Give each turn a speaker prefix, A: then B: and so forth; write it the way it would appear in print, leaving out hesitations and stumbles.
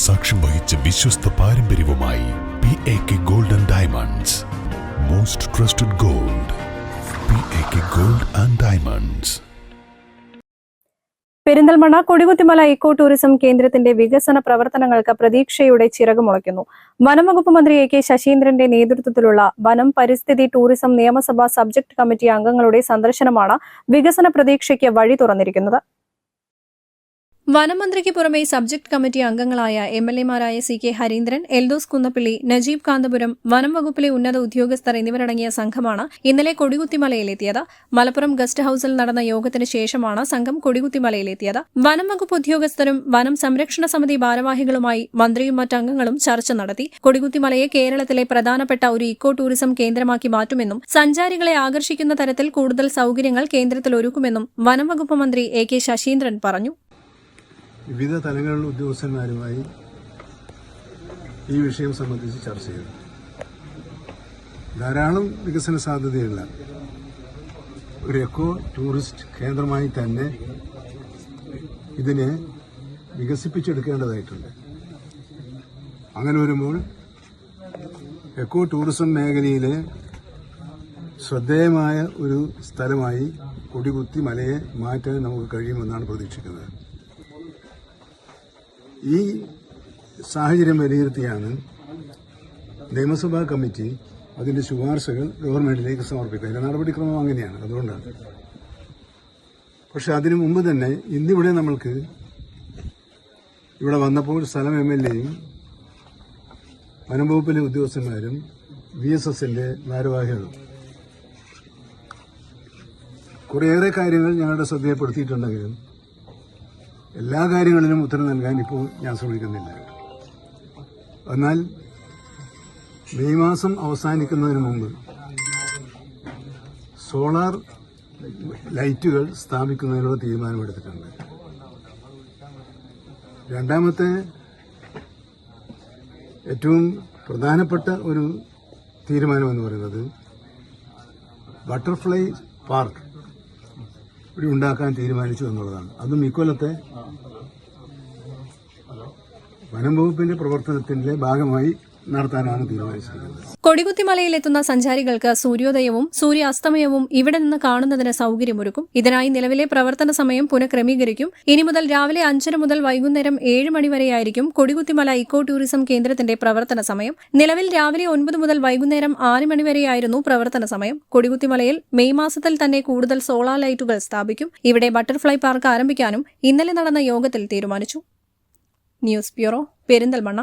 A: സാക്ഷ്യം വഹിച്ച വിശ്വസ്ത പാരമ്പര്യവുമായി PAK Gold and Diamonds. Most trusted gold. PAK Gold and Diamonds.
B: Perinthalmanna Kodikuthimala eco tourism കേന്ദ്രത്തിന്റെ വികസന പ്രവർത്തനങ്ങൾക്ക് പ്രതീക്ഷയുടെ ചിറകുമുളയ്ക്കുന്നു. വനം വകുപ്പ് മന്ത്രി AK ശശീന്ദ്രന്റെ നേതൃത്വത്തിലുള്ള വനം, പരിസ്ഥിതി, ടൂറിസം നിയമസഭാ സബ്ജക്ട് കമ്മിറ്റി അംഗങ്ങളുടെ സന്ദർശനമാണ് വികസന പ്രതീക്ഷയ്ക്ക് വഴി തുറന്നിരിക്കുന്നത്. വനം മന്ത്രിക്ക് പുറമെ സബ്ജക്ട് കമ്മിറ്റി അംഗങ്ങളായ MLA-മാരായ CK ഹരീന്ദ്രൻ, എൽദോസ് കുന്നപ്പിള്ളി, നജീബ് കാന്തപുരം, വനം വകുപ്പിലെ ഉന്നത ഉദ്യോഗസ്ഥർ എന്നിവരടങ്ങിയ സംഘമാണ് ഇന്നലെ കൊടികുത്തിമലയിലെത്തിയത്. മലപ്പുറം ഗസ്റ്റ് ഹൌസിൽ നടന്ന യോഗത്തിന് ശേഷമാണ് സംഘം കൊടികുത്തിമലയിലെത്തിയത്. വനം വകുപ്പ് ഉദ്യോഗസ്ഥരും വനം സംരക്ഷണ സമിതി ഭാരവാഹികളുമായി മന്ത്രിയും മറ്റംഗങ്ങളും ചർച്ച നടത്തി. കൊടികുത്തിമലയെ കേരളത്തിലെ പ്രധാനപ്പെട്ട ഒരു ഇക്കോ ടൂറിസം കേന്ദ്രമാക്കി മാറ്റുമെന്നും സഞ്ചാരികളെ ആകർഷിക്കുന്ന തരത്തിൽ കൂടുതൽ സൌകര്യങ്ങൾ കേന്ദ്രത്തിൽ ഒരുക്കുമെന്നും വനം വകുപ്പ് മന്ത്രി AK ശശീന്ദ്രൻ പറഞ്ഞു.
C: വിവിധ തലങ്ങളിലുള്ള ഉദ്യോഗസ്ഥന്മാരുമായി ഈ വിഷയം സംബന്ധിച്ച് ചർച്ച ചെയ്തു. ധാരാളം വികസന സാധ്യതയുള്ള ഒരു എക്കോ ടൂറിസ്റ്റ് കേന്ദ്രമായി തന്നെ ഇതിനെ വികസിപ്പിച്ചെടുക്കേണ്ടതായിട്ടുണ്ട്. അങ്ങനെ വരുമ്പോൾ എക്കോ ടൂറിസം മേഖലയിലെ ശ്രദ്ധേയമായ ഒരു സ്ഥലമായി കൊടികുത്തി മലയെ മാറ്റാൻ നമുക്ക് കഴിയുമെന്നാണ് പ്രതീക്ഷിക്കുന്നത്. ഈ സാഹചര്യം വിലയിരുത്തിയാണ് നിയമസഭാ കമ്മിറ്റി അതിന്റെ ശുപാർശകൾ ഗവൺമെന്റിലേക്ക് സമർപ്പിക്കുക. അതിന്റെ നടപടിക്രമം അങ്ങനെയാണ്, അതുകൊണ്ടാണ്. പക്ഷെ അതിനു മുമ്പ് തന്നെ ഇന്നിവിടെ നമ്മൾക്ക് ഇവിടെ വന്നപ്പോൾ സ്ഥലം MLA-യും വനം വകുപ്പിലെ ഉദ്യോഗസ്ഥന്മാരും VSS-ന്റെ ഭാരവാഹികളും കുറേയേറെ കാര്യങ്ങൾ ഞങ്ങളുടെ ശ്രദ്ധയപ്പെടുത്തിയിട്ടുണ്ടെങ്കിലും എല്ലാ കാര്യങ്ങളിലും ഉത്തരം നൽകാൻ ഇപ്പോൾ ഞാൻ ശ്രമിക്കുന്നില്ല. എന്നാൽ മെയ് മാസം അവസാനിക്കുന്നതിന് മുമ്പ് സോളാർ ലൈറ്റുകൾ സ്ഥാപിക്കുന്നതിനുള്ള തീരുമാനമെടുത്തിട്ടുണ്ട്. രണ്ടാമത്തെ ഏറ്റവും പ്രധാനപ്പെട്ട ഒരു തീരുമാനമെന്ന് പറയുന്നത് ബട്ടർഫ്ലൈ പാർക്ക് ഇവിടെ ഉണ്ടാക്കാൻ തീരുമാനിച്ചു എന്നുള്ളതാണ്. അതും ഇക്കൊല്ലത്തെ വനം വകുപ്പിന്റെ പ്രവർത്തനത്തിന്റെ ഭാഗമായി നടത്താനാണ് തീരുമാനിച്ചിരിക്കുന്നത്.
B: കൊടികുത്തിമലയിലെത്തുന്ന സഞ്ചാരികൾക്ക് സൂര്യോദയവും സൂര്യാസ്തമയവും ഇവിടെ നിന്ന് കാണുന്നതിന് സൌകര്യമൊരുക്കും. ഇതിനായി നിലവിലെ പ്രവർത്തന സമയം പുനഃക്രമീകരിക്കും. ഇനി മുതൽ രാവിലെ 5:30 മുതൽ വൈകുന്നേരം 7 മണി വരെയായിരിക്കും കൊടികുത്തിമല ഇക്കോ ടൂറിസം കേന്ദ്രത്തിന്റെ പ്രവർത്തന സമയം. നിലവിൽ രാവിലെ 9 മുതൽ വൈകുന്നേരം 6 മണി വരെയായിരുന്നു പ്രവർത്തന സമയം. കൊടികുത്തിമലയിൽ മെയ് മാസത്തിൽ തന്നെ കൂടുതൽ സോളാർ ലൈറ്റുകൾ സ്ഥാപിക്കും. ഇവിടെ ബട്ടർഫ്ലൈ പാർക്ക് ആരംഭിക്കാനും ഇന്നലെ നടന്ന യോഗത്തിൽ തീരുമാനിച്ചു. News bureau, Perinthalmanna.